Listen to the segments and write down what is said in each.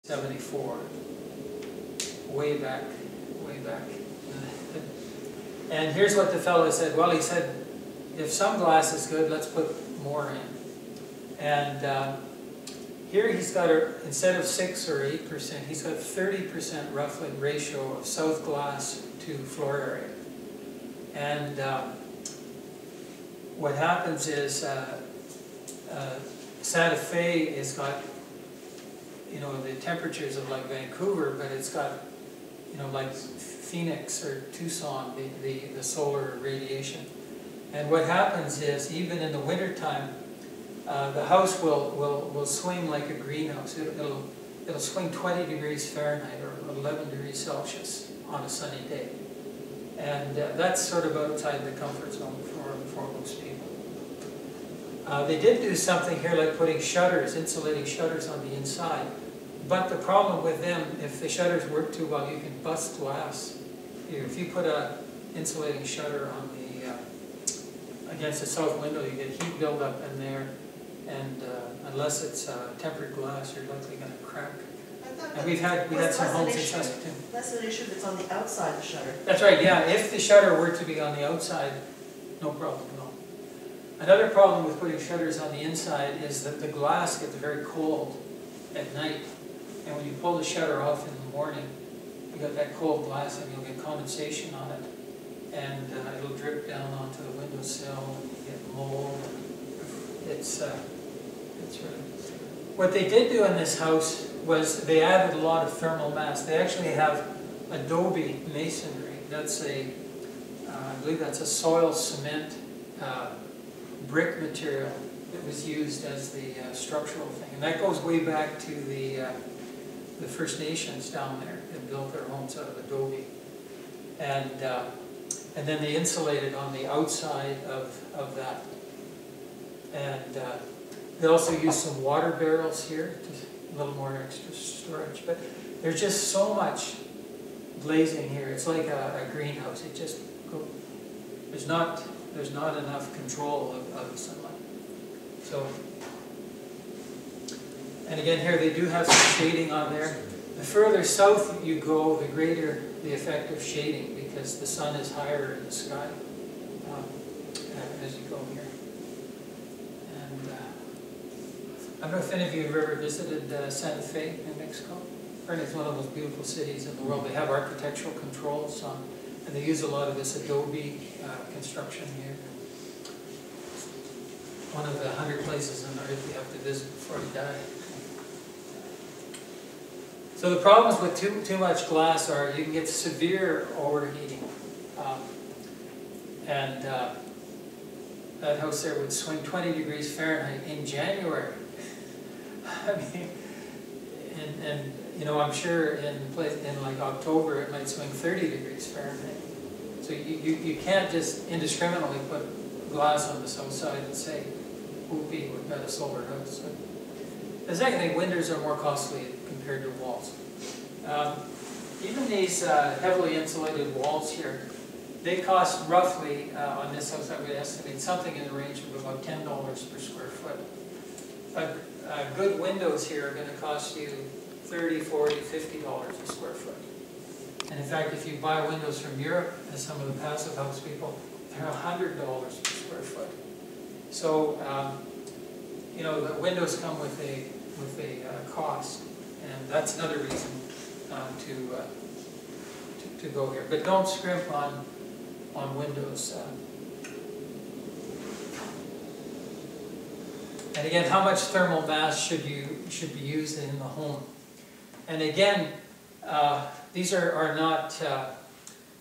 74, way back. And here's what the fellow said. Well, he said, if some glass is good, let's put more in. And here he's got, instead of 6 or 8%, he's got 30% roughly ratio of south glass to floor area. And what happens is Santa Fe has got, you know, the temperatures of like Vancouver, but it's got, you know, like Phoenix or Tucson, the solar radiation. And what happens is, even in the wintertime, the house will swing like a greenhouse. It'll swing 20 degrees Fahrenheit or 11 degrees Celsius on a sunny day. And that's sort of outside the comfort zone for most people. They did do something here like putting shutters, insulating shutters on the inside. But the problem with them, if the shutters work too well, you can bust glass. If you put an insulating shutter on the against the south window, you get heat buildup in there, and unless it's tempered glass, you're likely going to crack. And we had some homes in Saskatoon. That's an issue that's on the outside of the shutter. That's right. Yeah, if the shutter were to be on the outside, no problem. No. Another problem with putting shutters on the inside is that the glass gets very cold at night. And when you pull the shutter off in the morning, you got that cold glass and you'll get condensation on it. And it'll drip down onto the windowsill and you get mold. It's really... What they did do in this house was they added a lot of thermal mass. They actually have adobe masonry. That's I believe that's a soil cement brick material that was used as the structural thing. And that goes way back to the First Nations down there that built their homes out of adobe. And then they insulated on the outside of that. And they also used some water barrels here, just a little more extra storage. But there's just so much glazing here. It's like a greenhouse. It just there's not enough control of the sunlight. So, and again here they do have some shading on there. The further south you go, the greater the effect of shading, because the sun is higher in the sky as you go here. And I don't know if any of you have ever visited Santa Fe, New Mexico. It's one of those beautiful cities in the world. They have architectural controls on, and they use a lot of this adobe construction here. One of the 100 places on earth you have to visit before you die. So the problems with too much glass are you can get severe overheating. That house there would swing 20 degrees Fahrenheit in January. I mean, and you know, I'm sure in like October it might swing 30 degrees Fahrenheit. So you can't just indiscriminately put glass on the south side and say, whoopee, we've got a solar house. The second thing, windows are more costly compared to walls. Even these heavily insulated walls here, they cost roughly, on this house I would estimate, something in the range of about $10 per square foot. But good windows here are going to cost you $30, $40, $50 a square foot. And in fact, if you buy windows from Europe, as some of the passive house people, they're $100 per square foot. So, you know, the windows come with a cost, and that's another reason to go here. But don't scrimp on windows. And again, how much thermal mass should be used in the home? And again, these are not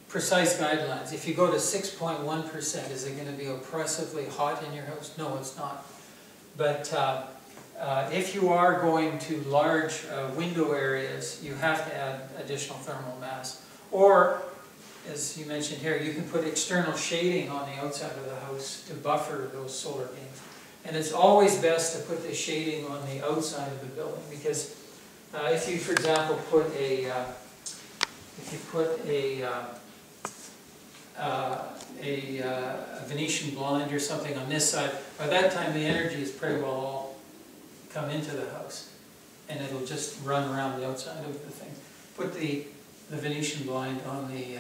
precise guidelines. If you go to 6.1%, is it going to be oppressively hot in your house? No, it's not. But if you are going to large window areas, you have to add additional thermal mass. Or, as you mentioned here, you can put external shading on the outside of the house to buffer those solar beams. And it's always best to put the shading on the outside of the building, because if you, for example, put a Venetian blind or something on this side, by that time the energy is pretty well all come into the house. and it'll just run around the outside of the thing. Put the Venetian blind on the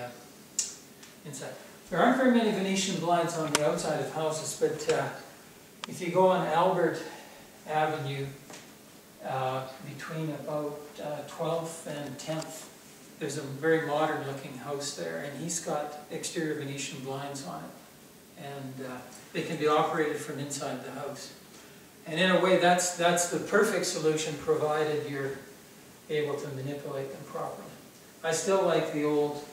inside. There aren't very many Venetian blinds on the outside of houses, but if you go on Albert Avenue, between about 12th and 10th, there's a very modern looking house there, and he's got exterior Venetian blinds on it. And they can be operated from inside the house. And in a way, that's the perfect solution, provided you're able to manipulate them properly. I still like the old,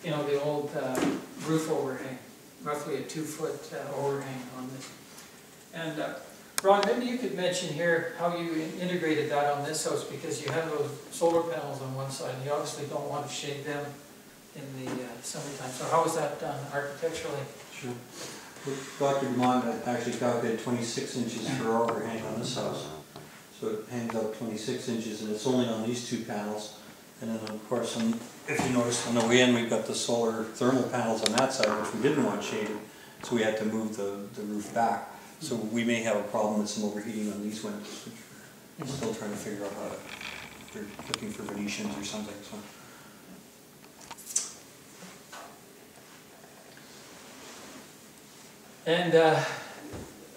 the old roof overhang, roughly a 2-foot overhang on this. And Ron, maybe you could mention here how you integrated that on this house, because you have those solar panels on one side, and you obviously don't want to shade them in the summertime. So how was that done architecturally? Sure. Dr. Dumont had actually calculated 26 inches for overhang on this house. So it hangs out 26 inches, and it's only on these 2 panels. And then of course, if you notice on the way in, we've got the solar thermal panels on that side, which we didn't want shaded. So we had to move the roof back. So we may have a problem with some overheating on these windows, which we're still trying to figure out how to, if they're looking for Venetians or something. So. And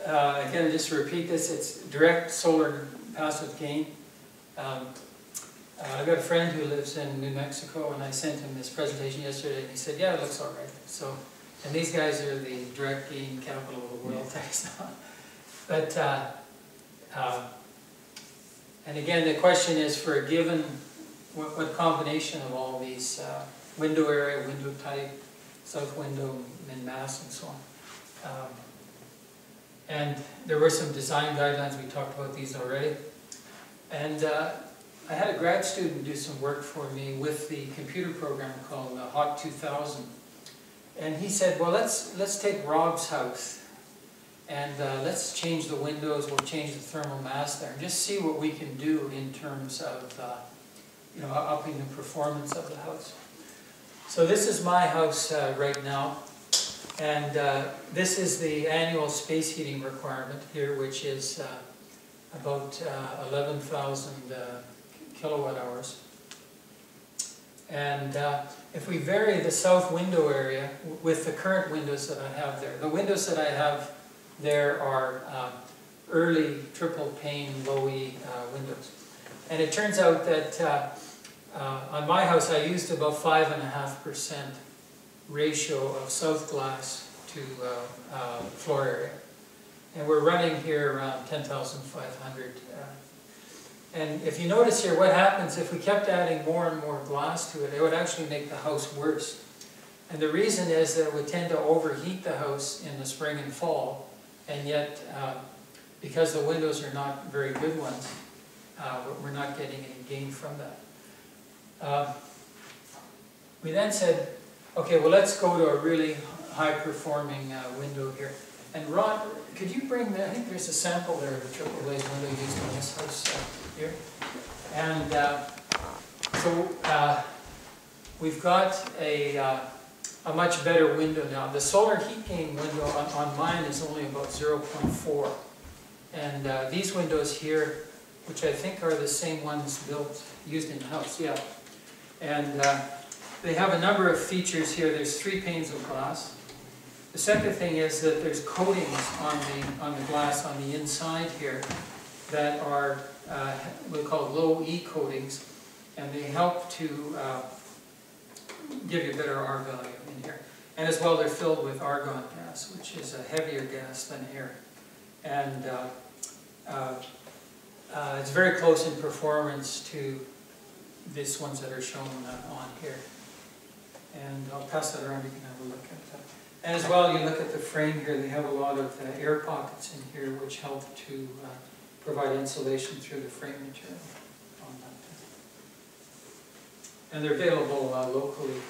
again, just to repeat this, it's direct solar passive gain. I've got a friend who lives in New Mexico, and I sent him this presentation yesterday, and he said, yeah, it looks all right. So, and these guys are the direct gain capital of the world, thanks. But, and again, the question is, for a given, what combination of all these window area, window type, south window, min-mass, and so on. And there were some design guidelines, we talked about these already. And I had a grad student do some work for me with the computer program called Hot 2000. And he said, well, let's take Rob's house and let's change the windows, we'll change the thermal mass there, and just see what we can do in terms of upping the performance of the house. So this is my house right now. And this is the annual space heating requirement here, which is about 11,000 kilowatt hours. And if we vary the south window area with the current windows that I have there, the windows that I have there are early triple pane low E windows. And it turns out that on my house I used about 5.5% ratio of south glass to floor area. And we're running here around 10,500. And if you notice here, what happens if we kept adding more and more glass to it, it would actually make the house worse. And the reason is that it would tend to overheat the house in the spring and fall, and yet because the windows are not very good ones, we're not getting any gain from that. We then said, okay, well, let's go to a really high-performing window here. And Ron, could you bring I think there's a sample there of the triple glazed window used in this house here. And so we've got a much better window now. The solar heat gain window on mine is only about 0.4. And these windows here, which I think are the same ones used in the house, yeah. And they have a number of features here. There's 3 panes of glass. The second thing is that there's coatings on the glass on the inside here that are we call low E coatings, and they help to give you a better R value in here. And as well, they're filled with argon gas, which is a heavier gas than air. And it's very close in performance to these ones that are shown on here. And I'll pass that around, you can have a look at that. And as well, you look at the frame here, they have a lot of air pockets in here which help to provide insulation through the frame material on that. And they're available locally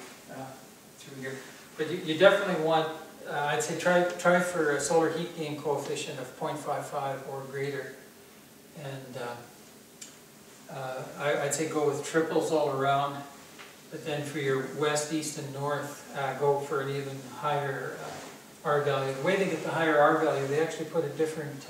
through here. But you definitely want, I'd say try for a solar heat gain coefficient of 0.55 or greater. And I'd say go with triples all around. But then for your west, east, and north, go for an even higher R value. The way they get the higher R value, they actually put a different